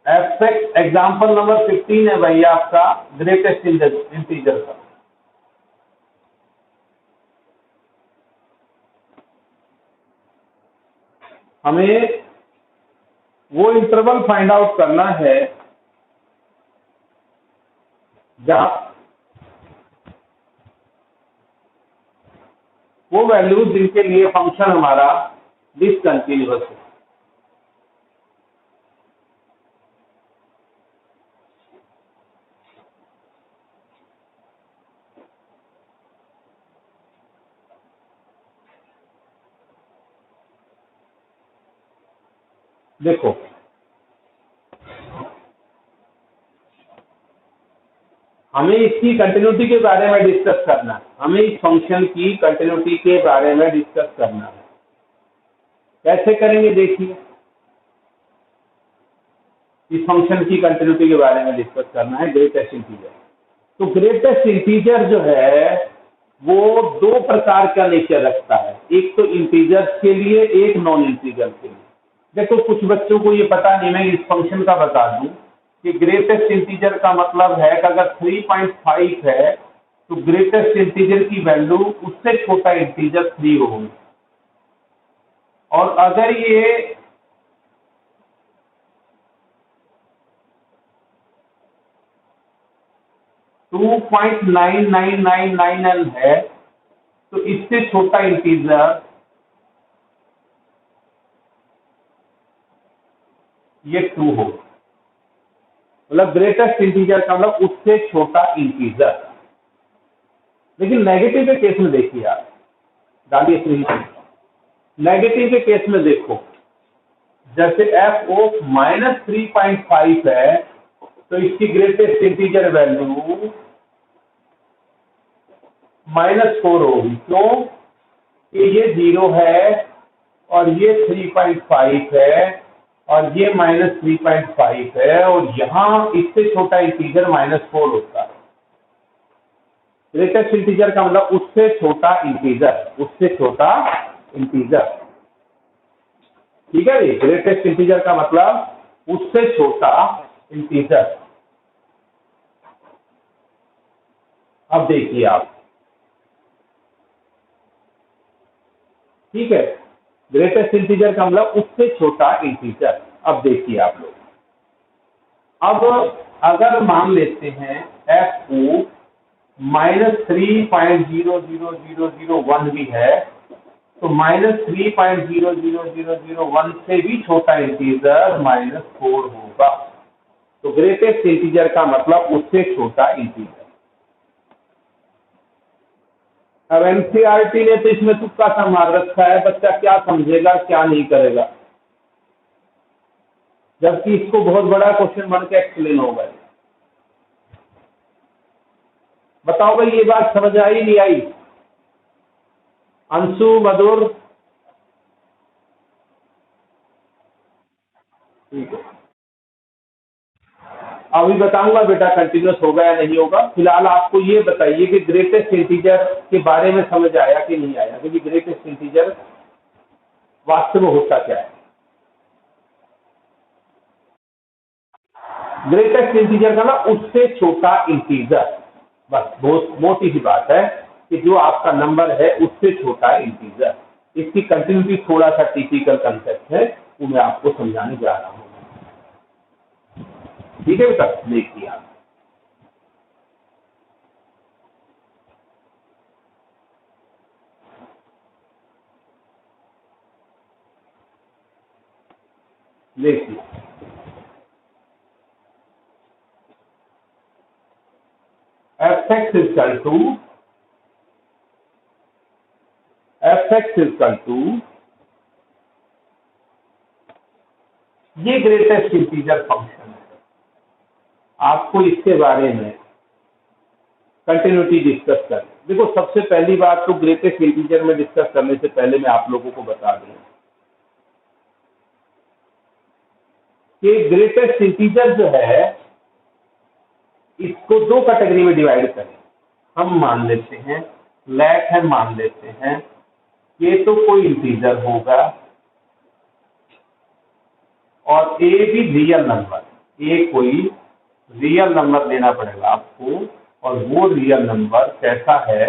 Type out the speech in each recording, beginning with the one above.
Abstract example number 15 है भैया आपका ग्रेटेस्ट इंटीजर का। हमें वो इंटरवल फाइंड आउट करना है जहां वो वैल्यू जिनके लिए फंक्शन हमारा डिसकंटिन्यूअस है। देखो हमें इसकी कंटिन्यूटी के बारे में डिस्कस करना है, हमें इस फंक्शन की कंटिन्यूटी के बारे में डिस्कस करना है। कैसे करेंगे देखिए, इस फंक्शन की कंटिन्यूटी के बारे में डिस्कस करना है ग्रेटेस्ट इंटीजर। तो ग्रेटेस्ट इंटीजर जो है वो दो प्रकार का नेचर रखता है, एक तो इंटीजर्स के लिए, एक नॉन इंटीजर के लिए। देखो कुछ बच्चों को ये पता नहीं, मैं इस फंक्शन का बता दूं कि ग्रेटेस्ट इंटीजर का मतलब है कि अगर 3.5 है तो ग्रेटेस्ट इंटीजर की वैल्यू उससे छोटा इंटीजर 3 होगी, और अगर ये 2.9999 है तो इससे छोटा इंटीजर ये 2 होगा। मतलब ग्रेटेस्ट इंटीजर का मतलब उससे छोटा इंटीजर। लेकिन नेगेटिव के केस में देखिए आप, डालिए 3, नेगेटिव के केस में देखो, जैसे एफ ओ -3.5 है तो इसकी ग्रेटेस्ट इंटीजर वैल्यू -4 होगी। क्यों? कि ये 0 है और ये 3.5 है और ये -3.5 है, और यहां इससे छोटा इंटीजर -4 होता है। ग्रेटेस्ट इंटीजर का मतलब उससे छोटा इंटीजर, उससे छोटा इंटीजर। ठीक है जी, ग्रेटेस्ट इंटीजर का मतलब उससे छोटा इंटीजर। अब देखिए आप, ठीक है, ग्रेटेस्ट इंटीजर का मतलब उससे छोटा इंटीजर। अब देखिए आप लोग, अब अगर मान लेते हैं एफ को -3.00001 भी है तो -3.00001 से भी छोटा इंटीजर -4 होगा। तो ग्रेटेस्ट इंटीजर का मतलब उससे छोटा इंटीजर। अब एनसीईआरटी ने तो इसमें तुक्का सा मार रखा है, बच्चा क्या समझेगा क्या नहीं करेगा, जबकि इसको बहुत बड़ा क्वेश्चन बन के एक्सप्लेन होगा। बताओ भाई, ये बात समझ आई नहीं आई? अंशु, मधुर? ठीक है, अभी बताऊंगा बेटा कंटिन्यूस होगा या नहीं होगा। फिलहाल आपको ये बताइए कि ग्रेटेस्ट इंटीजर के बारे में समझ आया कि नहीं आया, क्योंकि ग्रेटेस्ट इंटीजर वास्तव में होता क्या है। ग्रेटेस्ट इंटीजर का ना उससे छोटा इंटीजर, बस बहुत मोटी सी बात है कि जो आपका नंबर है उससे छोटा इंटीजर। इसकी कंटिन्यूटी थोड़ा सा टिपिकल कंसेप्ट है, वो मैं आपको समझाने जा रहा हूँ। ठीक है बेटा, देखिए आप, देखिए f(x) ये ग्रेटेस्ट इंटीजर फंक्शन है। आपको इसके बारे में कंटिन्यूटी डिस्कस कर, देखो सबसे पहली बात तो ग्रेटेस्ट इंटीजर में डिस्कस करने से पहले मैं आप लोगों को बता दूं कि ग्रेटेस्ट इंटीजर जो है इसको दो कैटेगरी में डिवाइड करें। हम मान लेते हैं, लेट है मान लेते हैं, ये तो कोई इंटीजर होगा और ए भी रियल नंबर। ए कोई रियल नंबर लेना पड़ेगा आपको, और वो रियल नंबर कैसा है,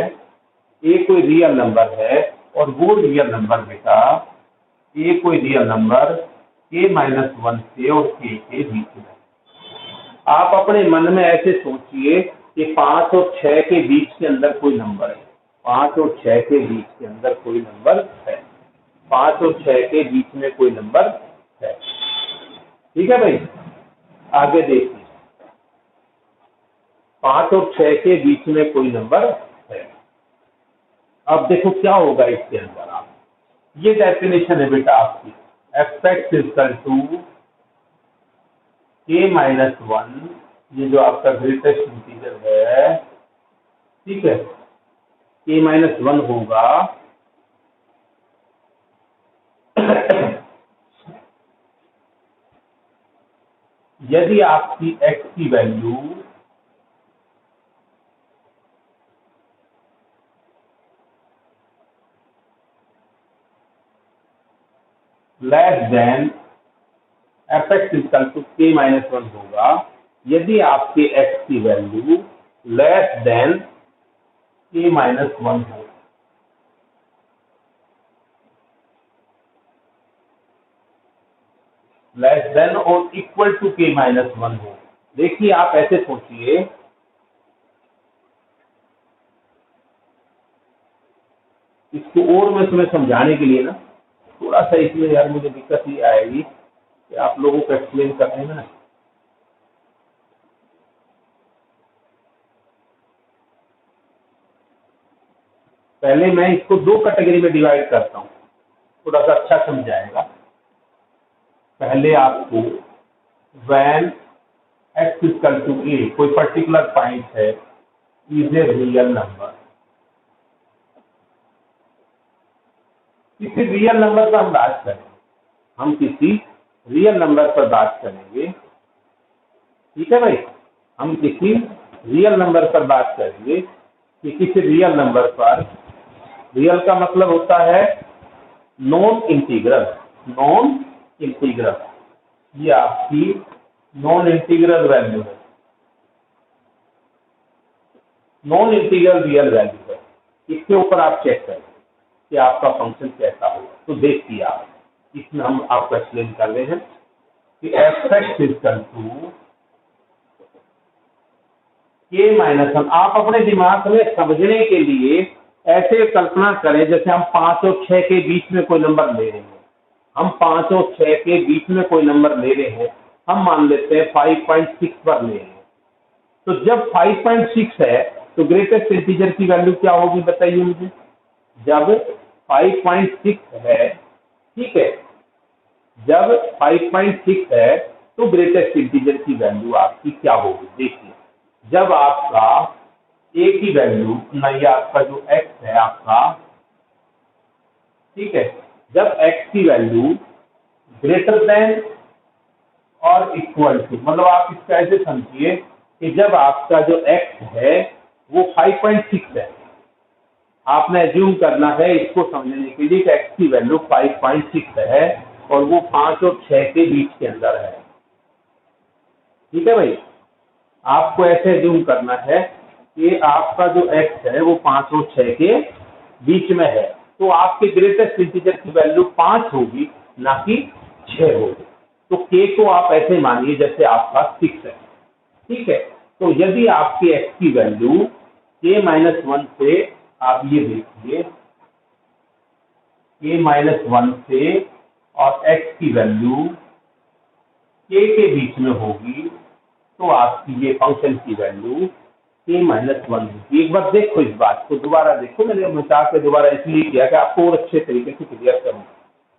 ए कोई रियल नंबर है, और वो रियल नंबर बेटा ए कोई रियल नंबर k-1 से और k के बीच में। आप अपने मन में ऐसे सोचिए कि 5 और 6 के बीच के अंदर कोई नंबर है, 5 और 6 के बीच के अंदर कोई नंबर है, 5 और 6 के बीच में कोई नंबर है। ठीक है भाई, आगे देखिए, 5 और 6 के बीच में कोई नंबर है। अब देखो क्या होगा इसके अंदर, आप ये डेफिनेशन है बेटा आपकी, fx इक्वल टू k-1, ये जो आपका ग्रेटेस्ट इंटीजर है, ठीक है, k-1 होगा यदि आपकी x की value less than fx equal to k-1 होगा, यदि आपके x की वैल्यू लेस देन k-1 हो। लेस देन और इक्वल टू k-1 हो। देखिए आप ऐसे सोचिए, इसको और मैं तुम्हें समझाने के लिए ना थोड़ा सा इसमें यार मुझे दिक्कत ये आएगी कि आप लोगों को एक्सप्लेन करने में ना, पहले मैं इसको 2 कैटेगरी में डिवाइड करता हूँ, थोड़ा सा अच्छा समझाएगा। पहले आपको when x equal to a कोई पर्टिकुलर पॉइंट है इज ए रियल नंबर, किसी रियल नंबर पर हम बात करेंगे, हम किसी रियल नंबर पर बात करेंगे। ठीक है भाई, हम किसी रियल नंबर पर बात करेंगे कि किसी रियल नंबर पर, रियल का मतलब होता है नॉन इंटीग्रल, नॉन इंटीग्रल, ये आपकी नॉन इंटीग्रल वैल्यू है, नॉन इंटीग्रल रियल वैल्यू है। इसके ऊपर आप चेक करें कि आपका फंक्शन कैसा होगा। तो देखिए आप, इसमें हम आपको एक्सप्लेन कर रहे हैं कि fx इक्वल टू k-1। आप अपने दिमाग में समझने के लिए ऐसे कल्पना करें जैसे हम 5 और 6 के बीच में कोई नंबर ले रहे हैं, हम 5 और 6 के बीच में कोई नंबर ले रहे हैं, हम मान लेते हैं 5.6 पर ले रहे हैं। तो जब 5.6 है तो ग्रेटेस्ट इंटीजर की वैल्यू क्या होगी बताइए मुझे। जब 5.6 है, ठीक है, जब 5.6 है तो ग्रेटेस्ट इंटीजर की वैल्यू आपकी क्या होगी। देखिए, जब आपका a की वैल्यू नहीं, आपका जो x है आपका, ठीक है, जब x की वैल्यू ग्रेटर देन और इक्वल टू, मतलब आप इसका ऐसे समझिए कि जब आपका जो x है वो 5.6 है, आपने एज्यूम करना है इसको समझने के लिए कि x की वैल्यू 5.6 है और वो 5 और 6 के बीच के अंदर है। ठीक है भाई, आपको ऐसे एज्यूम करना है कि आपका जो x है वो 5 और 6 के बीच में है, तो आपके ग्रेटेस्ट इंटीजर की वैल्यू 5 होगी, ना कि 6 होगी। तो k को आप ऐसे मानिए जैसे आपका 6 है। ठीक है, तो यदि आपके x की वैल्यू k-1 से, आप ये देखिए k-1 से और x की वैल्यू k के बीच में होगी, तो आपकी ये फंक्शन की वैल्यू k-1 होगी। एक बार देखो, इस बात को दोबारा देखो, मैंने बता के दोबारा इसलिए किया कि आपको और अच्छे तरीके से क्लियर करूं।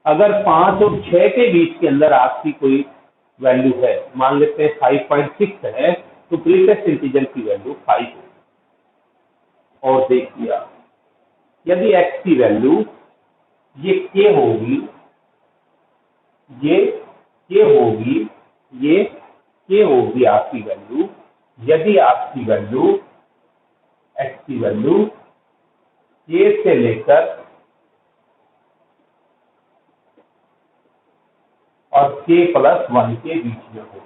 अगर 5 और 6 के बीच के अंदर आपकी कोई वैल्यू है, मान लेते हैं 5.6 है, तो ग्रेटेस्ट इंटीजर की वैल्यू 5 होगी। और देखिए आप, यदि x की वैल्यू ये k होगी, ये k होगी, ये k होगी आपकी वैल्यू, यदि आपकी वैल्यू x की वैल्यू k से लेकर और k+1 के बीच में हो,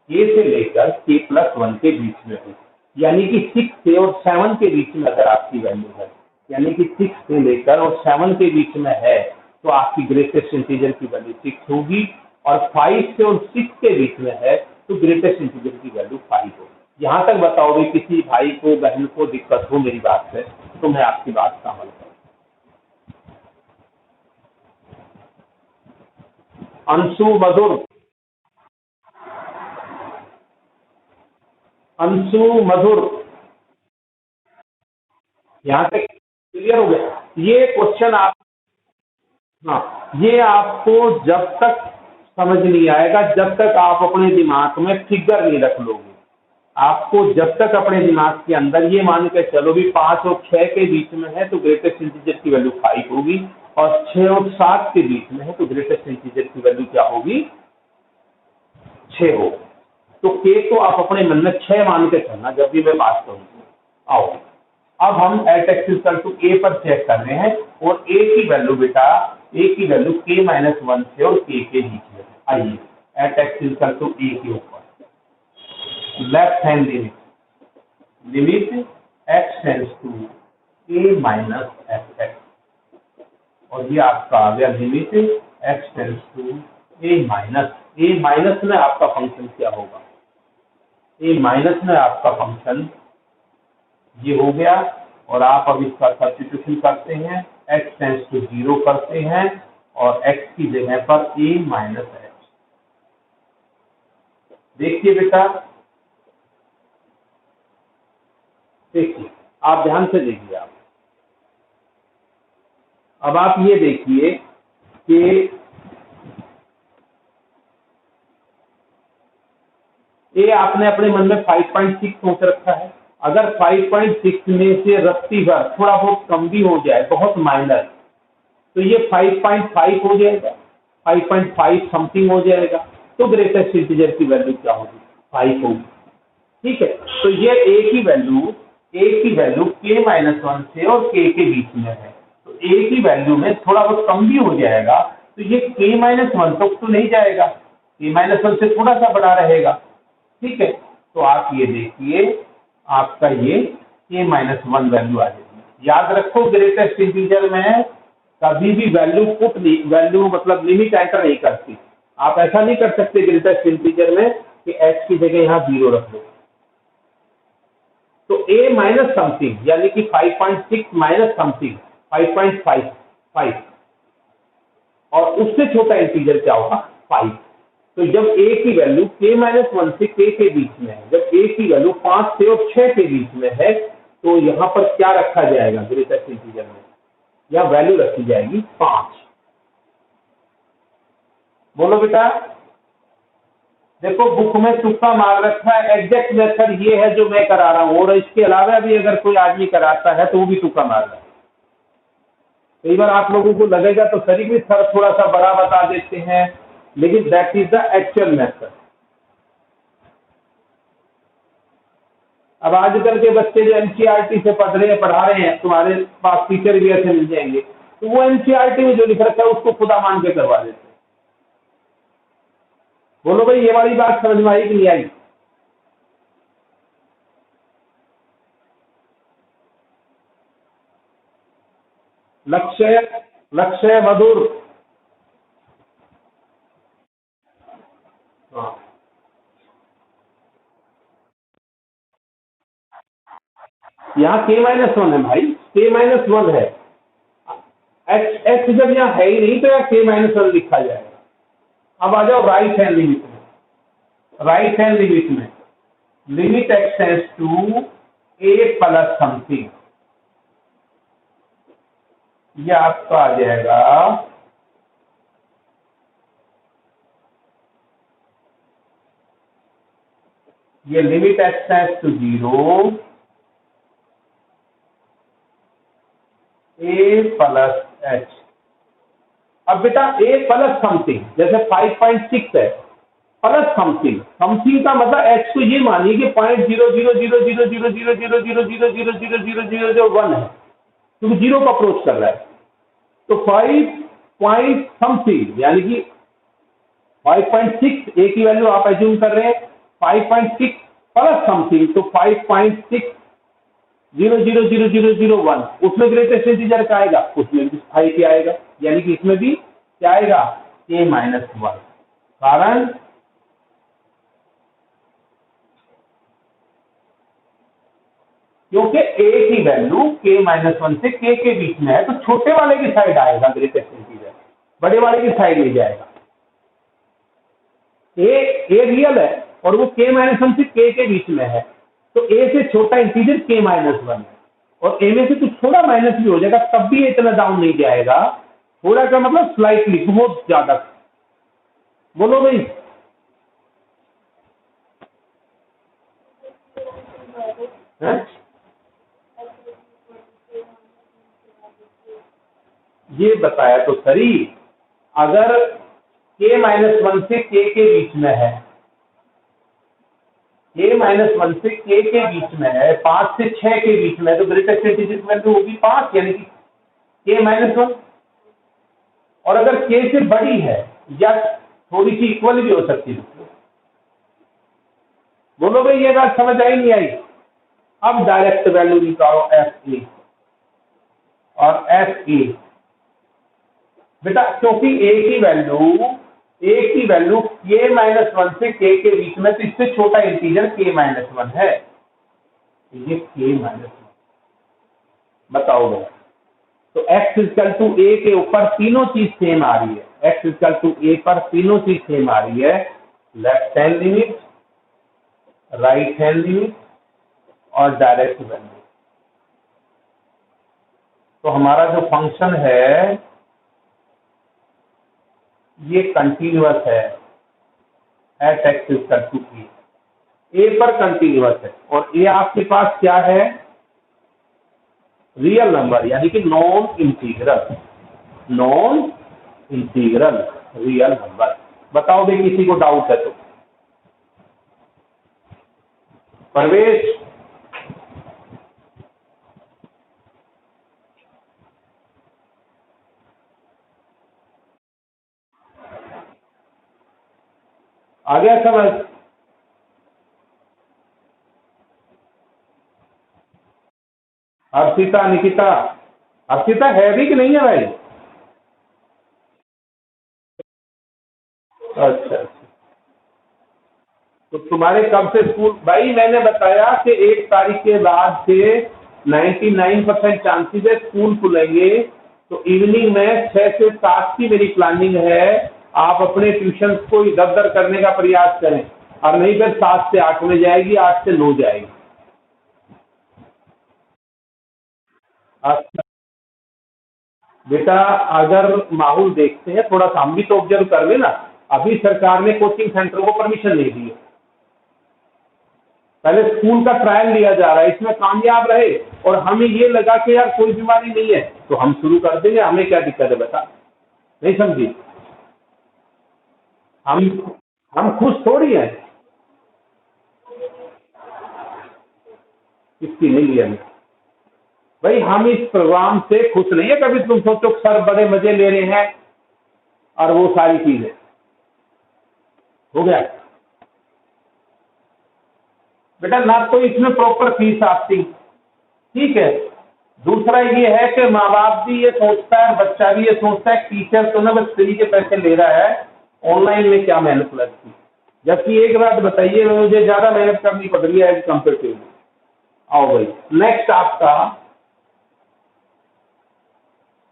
k से लेकर k+1 के बीच में हो, यानी कि 6 से और 7 के बीच में अगर आपकी वैल्यू है, यानी कि 6 से लेकर और 7 के बीच में है, तो आपकी ग्रेटेस्ट इंटीजर की वैल्यू 6 होगी, और 5 से और 6 के बीच में है तो ग्रेटेस्ट इंटीजर की वैल्यू 5 होगी। यहां तक बताओ भाई, किसी भाई को बहन को दिक्कत हो मेरी बात से तो मैं आपकी बात का अमल करूँ। अंशु मधुर, अंशु मधुर, यहाँ तक क्लियर हो गया? ये क्वेश्चन आप, हाँ, ये आपको जब तक समझ नहीं आएगा जब तक आप अपने दिमाग में फिगर नहीं रख लोगे। आपको जब तक अपने दिमाग के अंदर ये मान के चलो भी 5 और 6 के बीच में है तो ग्रेटेस्ट इंटीजर की वैल्यू 5 होगी, और 6 और 7 के बीच में है तो ग्रेटेस्ट इंटीजर की वैल्यू क्या होगी? 6 होगी। तो के को आप अपने मन में 6 मान के चलना जब भी मैं बात करूँ। आओ अब हम एट एक्स इक्वल टू ए पर चेक कर रहे हैं, और ए की वैल्यू बेटा, ए की वैल्यू k-1 से और k के बीच में। आइए at x equal to a के ऊपर left hand limit, limit x tends to a-fx, और ये आपका आ गया limit x tends to a minus में आपका फंक्शन क्या होगा? a माइनस में आपका फंक्शन ये हो गया, और आप अब इसका सब्स्टिट्यूशन करते हैं, x टेंड्स टू 0 करते हैं, और x की जगह पर a-h। देखिए बेटा, देखिए आप ध्यान से देखिए। आप अब आप ये देखिए कि ए आपने अपने मन में 5.6 सोच रखा है। अगर 5.6 में से रत्ती भर थोड़ा बहुत कम भी हो जाए, बहुत माइनर, तो ये 5.5 हो जाएगा, 5.5 समथिंग हो जाएगा, तो ग्रेटेस्ट इंटीजर की वैल्यू क्या होगी? 5 होगी। ठीक है, तो ये ए की वैल्यू k-1 से और k के बीच में है, तो ए की वैल्यू में थोड़ा बहुत कम भी हो जाएगा, तो ये k-1 तक तो नहीं जाएगा, k-1 से थोड़ा सा बड़ा रहेगा। ठीक है, तो आप ये देखिए आपका ये k-1 वैल्यू आ जाएगी। याद रखो ग्रेटेस्ट इंटीजर में कभी भी वैल्यू मतलब लिमिट एंटर नहीं करती। आप ऐसा नहीं कर सकते ग्रेटेस्ट इंटीजर में कि h की जगह यहाँ 0 रख दो। तो a माइनस समथिंग यानी कि 5.6 माइनस समथिंग 5.5, और उससे छोटा इंटीजर क्या होगा? 5। तो जब a की वैल्यू k-1 से k के बीच में है, जब a की वैल्यू 5 से और 6 के बीच में है, तो यहां पर क्या रखा जाएगा? ग्रेटेस्ट इंटीजर में यह वैल्यू रखी जाएगी 5। बोलो बेटा। देखो बुक में तुक्का मार रखा है, एग्जैक्ट मेथड ये है जो मैं करा रहा हूं, और इसके अलावा भी अगर कोई आदमी कराता है तो वो भी तुक्का मार रहा है। कई बार आप लोगों को लगेगा तो सही भी सर थोड़ा सा बड़ा बता देते हैं, लेकिन that is the actual method. अब आजकल के बच्चे जो एनसीईआरटी से पढ़ा रहे हैं, तुम्हारे पास टीचर भी ऐसे मिल जाएंगे, तो वो एनसीईआरटी में जो लिख रखा है उसको खुदा मान के करवा देते हैं। बोलो भाई, ये वाली बात समझ में आई कि नहीं आई? लक्ष्य मधुर, हाँ, यहाँ k-1 है भाई, k-1 है। x जब यहाँ है ही नहीं तो यहाँ k-1 लिखा जाएगा। अब आ जाओ राइट हैंड लिमिट में, राइट हैंड लिमिट में limit x tends to a plus something, ये आपका आ जाएगा ये limit x tends to 0 a plus h। अब बेटा a प्लस समथिंग, जैसे 5.6 है प्लस समथिंग, समथिंग का मतलब x को ये मानिए कि 0.00000000000000001 है, क्योंकि 0 को अप्रोच कर रहा है। तो 5 पॉइंट समथिंग यानी कि 5.6 a की वैल्यू आप एज्यूम कर रहे हैं, 5.6 प्लस समथिंग, तो 5.6000001 उसमें ग्रेटेस्ट इंटीजर क्या आएगा, उसमें भी 5 ही आएगा, यानी कि इसमें भी क्या आएगा, k-1। कारण क्योंकि a की वैल्यू k-1 से k के बीच में है, तो छोटे वाले की साइड आएगा ग्रेटेस्ट इंटीजर, बड़े वाले की साइड नहीं जाएगा। a रियल है और वो k-1 से k के बीच में है, तो a से छोटा इंटीजर k-1 है, और a में से कुछ थोड़ा माइनस भी हो जाएगा तब भी इतना डाउन नहीं जाएगा। थोड़ा का मतलब स्लाइटली, बहुत ज्यादा। बोलो भाई, है? ये बताया तो सही, अगर k-1 से k के बीच में है, k-1 से k के बीच में है, 5 से 6 के बीच में है, तो ग्रेटेस्ट इंटीजर की वैल्यू होगी 5, यानी कि k-1। और अगर k से बड़ी है या थोड़ी सी इक्वल भी हो सकती है। बोलो भाई, ये बात समझ आई नहीं आई? अब डायरेक्ट वैल्यू निकालो एफ ए और एफ ए। बेटा क्योंकि ए की वैल्यू k-1 से k के बीच में, तो इससे छोटा इंटीजर k-1 है, ये k-1 बताओ भाई। तो x इक्वल टू ए के ऊपर तीनों चीज सेम आ रही है, x इक्वल टू ए पर तीनों चीज सेम आ रही है, left hand limit, right hand limit और डायरेक्ट वैल्यू। तो हमारा जो फंक्शन है ये कंटिन्यूअस है एट एक्स इक्वल टू ए पर कंटिन्यूअस है, और ए आपके पास क्या है, रियल नंबर, यानी कि नॉन इंटीग्रल रियल नंबर। बताओ भाई, किसी को डाउट है तो? परवेश, आ गया समझ? हर्षिता, निकिता, हर्षिता है भी कि नहीं है भाई? अच्छा अच्छा, तो तुम्हारे कब से स्कूल? भाई मैंने बताया कि 1 तारीख के बाद से 99% चांसेस है स्कूल खुलेंगे, तो इवनिंग में 6 से 7 की मेरी प्लानिंग है। आप अपने ट्यूशन को इधर उधर करने का प्रयास करें, और नहीं फिर 7 से 8 में जाएगी, 8 से 9 जाएगी। अच्छा बेटा, अगर माहौल देखते हैं थोड़ा सा, हम भी तो ऑब्जर्व कर लेना। अभी सरकार ने कोचिंग सेंटर को परमिशन नहीं दी है, पहले स्कूल का ट्रायल लिया जा रहा है, इसमें कामयाब रहे और हमें ये लगा कि यार कोई बीमारी नहीं है, तो हम शुरू कर देंगे, हमें क्या दिक्कत है बेटा? नहीं समझी? हम खुश थोड़ी हैं, इसकी नहीं लिया भाई, हम इस प्रोग्राम से खुश नहीं है। कभी तुम सोचो सर बड़े मजे ले रहे हैं और वो सारी चीजें हो गया बेटा, ना तो इसमें प्रॉपर फीस आती, ठीक है। दूसरा ये है कि माँ बाप भी ये सोचता है, बच्चा भी ये सोचता है, टीचर तो ना बस फ्री के पैसे ले रहा है, ऑनलाइन में क्या मेहनत लगती। जबकि एक बात बताइए, मुझे ज्यादा मेहनत करनी पड़ रही है एज कम्पेरेटिव। आओ भाई, नेक्स्ट आपका,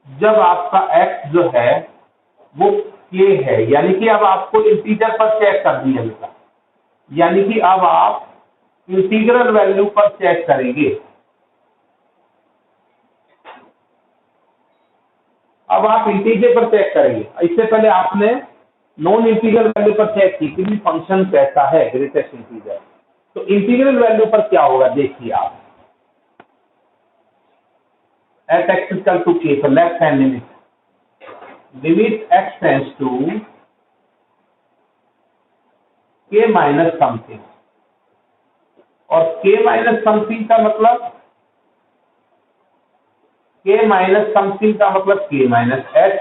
जब आपका x जो है वो k है, यानी कि अब आपको इंटीजर पर चेक कर दिया बेटा, यानी कि अब आप इंटीग्रल वैल्यू पर चेक करेंगे। अब आप इंटीजर पर चेक करेंगे, इससे पहले आपने नॉन इंटीग्रल वैल्यू पर चेक की कि फंक्शन कैसा है ग्रेटेस्ट इंटीजर। तो इंटीग्रल वैल्यू पर क्या होगा, देखिए आप, at x equal to k, तो left hand limit x tends to k minus something, और k माइनस समथिंग का मतलब, k माइनस समथिंग का मतलब k माइनस h,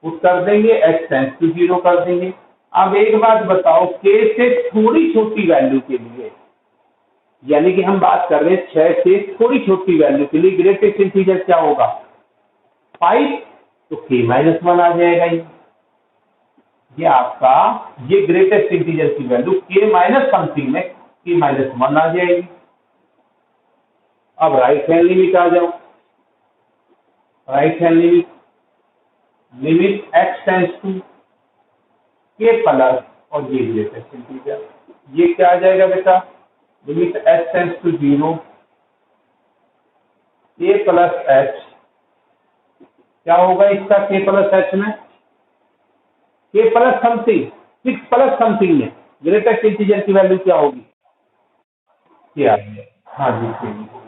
पुट कर देंगे, x टेंड्स टू 0 कर देंगे। अब एक बात बताओ, k से थोड़ी छोटी वैल्यू के लिए, यानी कि हम बात कर रहे हैं 6 से थोड़ी छोटी वैल्यू के लिए ग्रेटेस्ट इंटीजर क्या होगा? 5। तो k-1 आ जाएगा। ये आपका ये ग्रेटेस्ट इंटीजर की वैल्यू k माइनस समथिंग में k-1 आ जाएगी। अब राइट हैंड लिमिट आ जाओ। Right hand limit x tends to k plus, और ये ग्रेटेस्ट इंटीजर, ये क्या आ जाएगा बेटा? Limit h tends to 0 k plus h, क्या होगा इसका k प्लस h में? k plus something, 6 plus something में ग्रेटेस्ट इंटीजर की वैल्यू क्या होगी? क्या है? हाँ जी, ठीक है।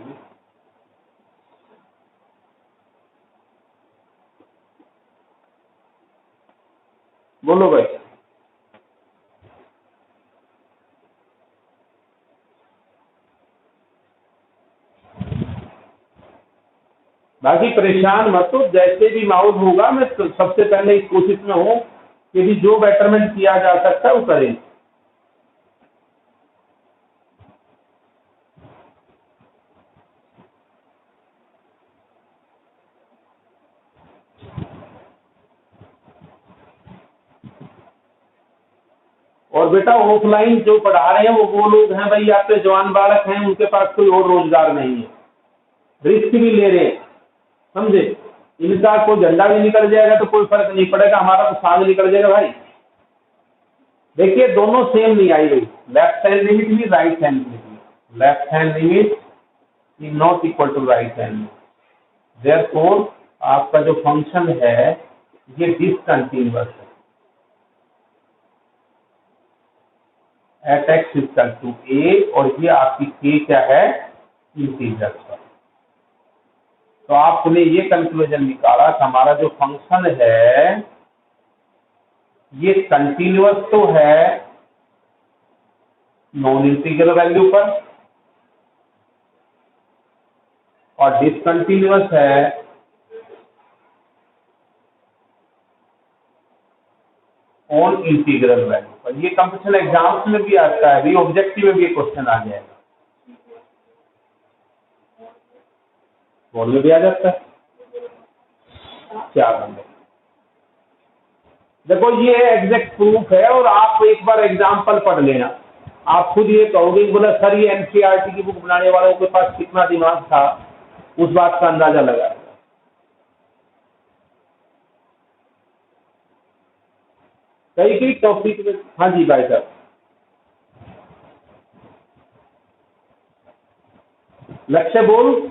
बोलो भाई। बाकी परेशान मत हो, जैसे भी माहौल होगा मैं तो सबसे पहले इस कोशिश में हूँ कि भी जो बेटरमेंट किया जा सकता है वो करें। और बेटा ऑफलाइन जो पढ़ा रहे हैं वो लोग हैं भाई, आपके जवान बालक हैं, उनके पास कोई और रोजगार नहीं है, रिस्क भी ले रहे हैं, समझे? इनका कोई झंडा भी निकल जाएगा तो कोई फर्क नहीं पड़ेगा, हमारा तो सांझ निकल जाएगा भाई। देखिए दोनों सेम नहीं आई गई, लेफ्ट हैंड लिमिट भी राइट हैंड लिमिट भी। Left hand limit is not equal to right hand. Therefore आपका जो फंक्शन है ये डिसकंटिन्यूअस है at x equal to a, और ये आपकी के क्या है? इंटीजर है। तो आपने ये कंक्लूजन निकाला कि हमारा जो फंक्शन है ये कंटिन्यूअस तो है नॉन इंटीग्रल वैल्यू पर, और डिसकंटिन्यूअस है ऑन इंटीग्रल वैल्यू पर। ये कंपटीशन एग्जाम्स में भी आता है, भी ऑब्जेक्टिव में भी क्वेश्चन आ जाएगा, बोर्ड में भी आ जाता है। क्या करना? देखो ये एग्जैक्ट प्रूफ है, और आप एक बार एग्जाम्पल पढ़ लेना, आप खुद ये कहोगे कि बोला सर ये एनसीईआरटी की बुक बनाने वालों के पास कितना दिमाग था, उस बात का अंदाजा लगा। कई कई टॉपिक में। हाँ जी भाई साहब, लक्ष्य बोल।